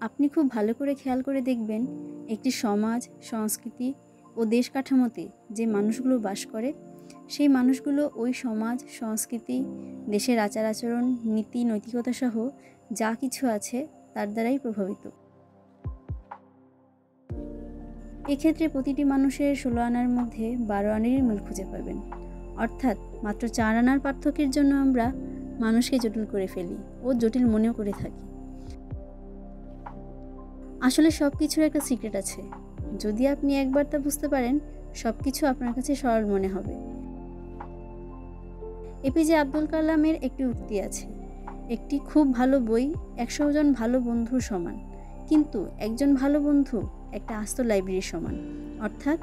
আপনি খুব ভালো করে খেয়াল করে দেখবেন, একটি সমাজ, সংস্কৃতি ও দেশ কাঠামোতে যে মানুষগুলো বাস করে, সেই মানুষগুলো ওই সমাজ, সংস্কৃতি, দেশের আচার আচরণ, নীতি নৈতিকতা সহ যা কিছু আছে তার দ্বারাই প্রভাবিত। এক্ষেত্রে প্রতিটি মানুষের 16 আনার মধ্যে 12 আনারই মিল খুঁজে পাবেন। অর্থাৎ মাত্র 4 আনার পার্থক্যের জন্য আমরা মানুষকে জটিল করে ফেলি ও জটিল মনেও করে থাকি। আসলে সব কিছুর একটা সিক্রেট আছে। যদি আপনি একবার তা বুঝতে পারেন, সব কিছু আপনার কাছে সরল মনে হবে। এপিজে আব্দুল কালামের একটি উক্তি আছে, একটি খুব ভালো বই 100 জন ভালো বন্ধুর সমান, কিন্তু একজন ভালো বন্ধু একটা আস্ত লাইব্রেরির সমান। অর্থাৎ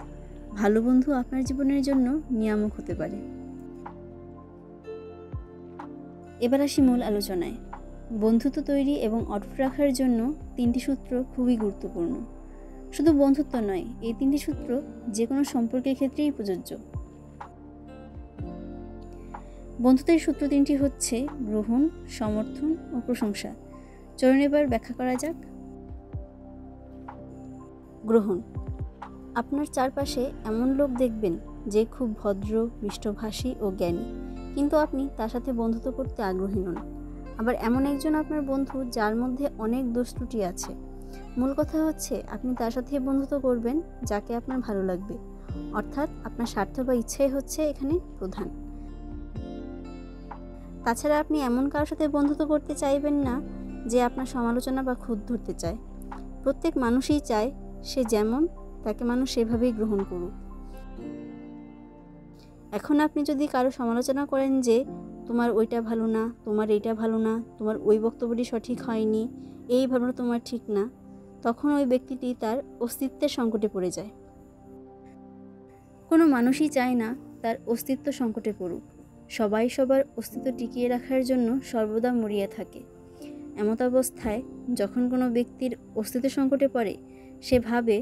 ভালো বন্ধু আপনার জীবনের জন্য নিয়ামক হতে পারে। এবার আসি মূল আলোচনায়। বন্ধুত্ব তৈরি এবং অটুট রাখার জন্য 3টি সূত্র খুবই গুরুত্বপূর্ণ। শুধু বন্ধুত্ব নয়, এই 3টি সূত্র যে কোনো সম্পর্কের ক্ষেত্রেই প্রযোজ্য। বন্ধুত্বের সূত্র 3টি হচ্ছে গ্রহণ, সমর্থন ও প্রশংসা। চলুন এবার ব্যাখ্যা করা যাক। গ্রহণ। আপনার চারপাশে এমন লোক দেখবেন যে খুব ভদ্র, মিষ্টভাষী ও জ্ঞানী, কিন্তু আপনি তার সাথে বন্ধুত্ব করতে আগ্রহী নন। আবার এমন একজন আপনার বন্ধু যার মধ্যে অনেক দোষ ত্রুটি আছে। মূল কথা হচ্ছে আপনি তার সাথে বন্ধুত্ব করবেন যাকে আপনার ভালো লাগবে। অর্থাৎ আপনার স্বার্থ বা ইচ্ছাই হচ্ছে এখানে প্রধান। তাছাড়া আপনি এমন কারোর সাথে বন্ধুত্ব করতে চাইবেন না যে আপনার সমালোচনা বা খুঁত ধরতে চায়। প্রত্যেক মানুষই চায় সে যেমন, তাকে মানুষ সেভাবেই গ্রহণ করুক। এখন আপনি যদি কারো সমালোচনা করেন যে তোমার ওইটা ভালো না, তোমার এইটা ভালো না, তোমার ওই বক্তব্যটি সঠিক হয়নি, এই ভাবনা তোমার ঠিক না, তখন ওই ব্যক্তিটি তার অস্তিত্বের সংকটে পড়ে যায়। কোনো মানুষই চায় না তার অস্তিত্ব সংকটে পড়ুক। সবাই সবার অস্তিত্ব টিকিয়ে রাখার জন্য সর্বদা মরিয়া থাকে। এমত অবস্থায় যখন কোনো ব্যক্তির অস্তিত্ব সংকটে পড়ে, সে ভাবে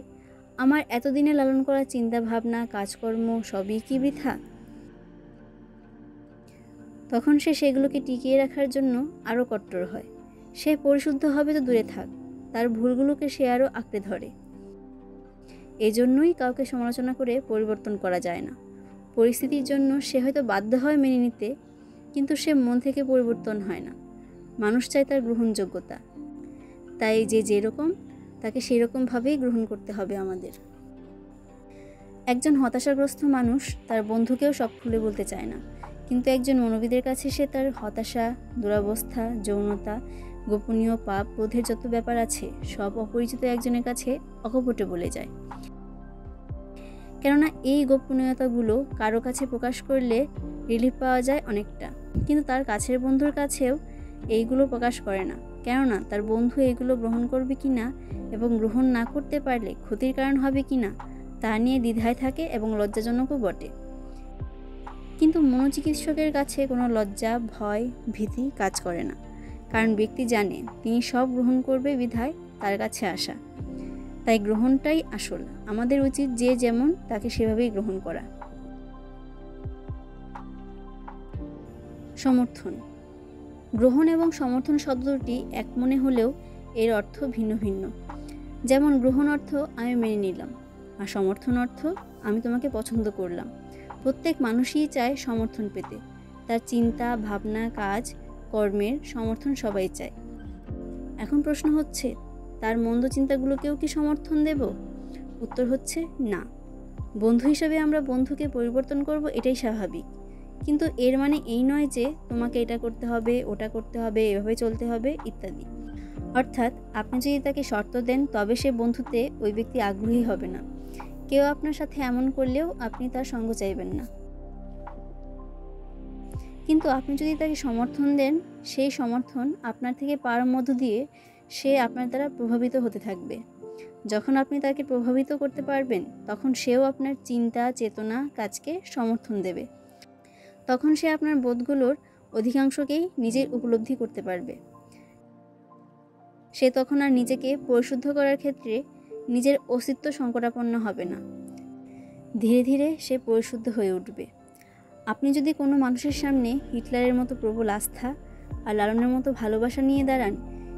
আমার এতদিনে লালন করা চিন্তা ভাবনা, কাজকর্ম সবই কি বৃথা? তখন সে সেগুলোকে টিকিয়ে রাখার জন্য আরও কট্টর হয়। সে পরিশুদ্ধ হবে তো দূরে থাক, তার ভুলগুলোকে সে আরও আঁকড়ে ধরে। এজন্যই কাউকে সমালোচনা করে পরিবর্তন করা যায় না। পরিস্থিতির জন্য সে হয়তো বাধ্য হয় মেনে নিতে, কিন্তু সে মন থেকে পরিবর্তন হয় না। মানুষ চায় তার গ্রহণযোগ্যতা, তাই যে যেরকম তাকে সেই রকমভাবেই গ্রহণ করতে হবে আমাদের। একজন হতাশাগ্রস্ত মানুষ তার বন্ধুকেও সব খুলে বলতে চায় না, কিন্তু একজন মনোবিদের কাছে সে তার হতাশা, দুরবস্থা, যৌনতা, গোপনীয় পাপ বোধের যত ব্যাপার আছে সব অপরিচিত একজনের কাছে অকপটে বলে যায়। কেননা এই গোপনীয়তাগুলো কারো কাছে প্রকাশ করলে রিলিফ পাওয়া যায় অনেকটা, কিন্তু তার কাছের বন্ধুর কাছেও এইগুলো প্রকাশ করে না। কেননা তার বন্ধু এইগুলো গ্রহণ করবে কিনা এবং গ্রহণ না করতে পারলে ক্ষতির কারণ হবে কিনা তা নিয়ে দ্বিধায় থাকে এবং লজ্জাজনকও বটে। কিন্তু মনোচিকিৎসকের কাছে কোনো লজ্জা, ভয়, ভীতি কাজ করে না, কারণ ব্যক্তি জানে তিনি সব গ্রহণ করবে বিধায় তার কাছে আসা। তাই গ্রহণটাই আসল। আমাদের উচিত যে যেমন তাকে সেভাবেই গ্রহণ করা। সমর্থন। গ্রহণ এবং সমর্থন শব্দটি এক মনে হলেও এর অর্থ ভিন্ন ভিন্ন। যেমন গ্রহণ অর্থ আমি মেনে নিলাম, আর সমর্থন অর্থ আমি তোমাকে পছন্দ করলাম। প্রত্যেক মানুষই চায় সমর্থন পেতে। তার চিন্তা, ভাবনা, কাজ, কর্মের সমর্থন সবাই চায়। এখন প্রশ্ন হচ্ছে, তার মন্দ চিন্তাগুলোকেও কি সমর্থন দেব? উত্তর হচ্ছে না। বন্ধু হিসেবে আমরা বন্ধুকে পরিবর্তন করব, এটাই স্বাভাবিক। কিন্তু এর মানে এই নয় যে তোমাকে এটা করতে হবে, ওটা করতে হবে, এভাবে চলতে হবে ইত্যাদি। অর্থাৎ আপনি যদি তাকে শর্ত দেন তবে সে বন্ধুতে ওই ব্যক্তি আগ্রহী হবে না। কেউ আপনার সাথে এমন করলেও আপনি তার সঙ্গ চাইবেন না। কিন্তু আপনি যদি তাকে সমর্থন দেন, সেই সমর্থন আপনার থেকে পাওয়ার মধ্য দিয়ে সে আপনার দ্বারা প্রভাবিত হতে থাকবে। যখন আপনি তাকে প্রভাবিত করতে পারবেন, তখন সেও আপনার চিন্তা, চেতনা, কাজকে সমর্থন দেবে। তখন সে আপনার বোধগুলোর অধিকাংশকেই নিজের উপলব্ধি করতে পারবে। সে তখন আর নিজেকে পরিশুদ্ধ করার ক্ষেত্রে নিজের অস্তিত্ব সংকটাপন্ন হবে না। ধীরে ধীরে সে পরিশুদ্ধ হয়ে উঠবে। আপনি যদি কোনো মানুষের সামনে হিটলারের মতো প্রবল আস্থা আর লালনের মতো ভালোবাসা নিয়ে দাঁড়ান,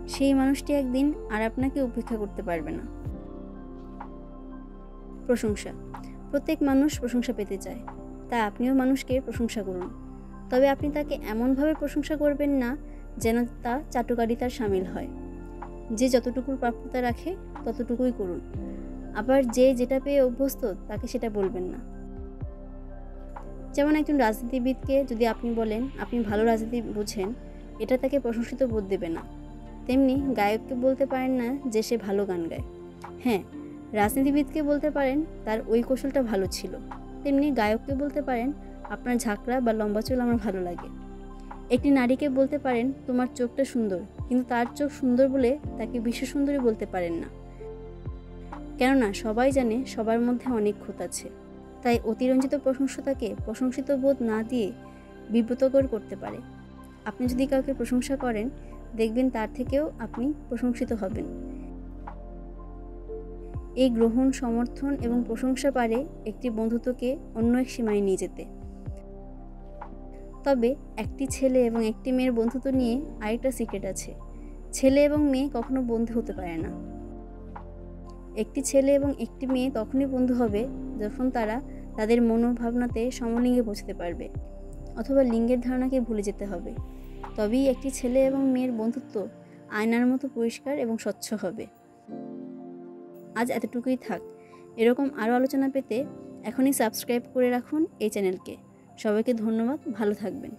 সেই মানুষটি একদিন আর আপনাকে উপেক্ষা করতে পারবে না। প্রশংসা। প্রত্যেক মানুষ প্রশংসা পেতে চায়, তাই আপনিও মানুষকে প্রশংসা করুন। তবে আপনি তাকে এমনভাবে প্রশংসা করবেন না যেন তা চাটুকারিতার সামিল হয়। যে যতটুকুর প্রাপ্যতা রাখে ততটুকুই করুন, আবার যে যেটা পেয়ে অভ্যস্ত তাকে সেটা বলবেন না। যেমন একজন রাজনীতিবিদকে যদি আপনি বলেন আপনি ভালো রাজনীতি বোঝেন, এটা তাকে প্রশংসিত বোধ দেবে না। তেমনি গায়ককে বলতে পারেন না যে সে ভালো গান গায়। হ্যাঁ, রাজনীতিবিদকে বলতে পারেন তার ওই কৌশলটা ভালো ছিল। তেমনি গায়ককে বলতে পারেন আপনার ঝাঁকড়া বা লম্বা চুল আমার ভালো লাগে। একটি নারীকে বলতে পারেন তোমার চোখটা সুন্দর, কিন্তু তার চোখ সুন্দর বলে তাকে বিশ্ব সুন্দরী বলতে পারেন না। কেননা সবাই জানে সবার মধ্যে অনেক খুঁত আছে। তাই অতিরঞ্জিত প্রশংসতাকে প্রশংসিত বোধ না দিয়ে বিব্রতকর করতে পারে। আপনি যদি কাউকে প্রশংসা করেন, দেখবেন তার থেকেও আপনি প্রশংসিত হবেন। এই গ্রহণ, সমর্থন এবং প্রশংসা পারে একটি বন্ধুত্বকে অন্য এক সীমায় নিয়ে যেতে। তবে একটি ছেলে এবং একটি মেয়ের বন্ধুত্ব নিয়ে আরেকটা সিক্রেট আছে। ছেলে এবং মেয়ে কখনো বন্ধু হতে পারে না। একটি ছেলে এবং একটি মেয়ে তখনই বন্ধু হবে যখন তারা তাদের মনোভাবনাতে সমলিঙ্গে পৌঁছতে পারবে, অথবা লিঙ্গের ধারণাকে ভুলে যেতে হবে। তবেই একটি ছেলে এবং মেয়ের বন্ধুত্ব আয়নার মতো পরিষ্কার এবং স্বচ্ছ হবে। আজ এতটুকুই থাক। এরকম আরও আলোচনা পেতে এখনই সাবস্ক্রাইব করে রাখুন এই চ্যানেলকে। সবাইকে ধন্যবাদ, ভালো থাকবেন।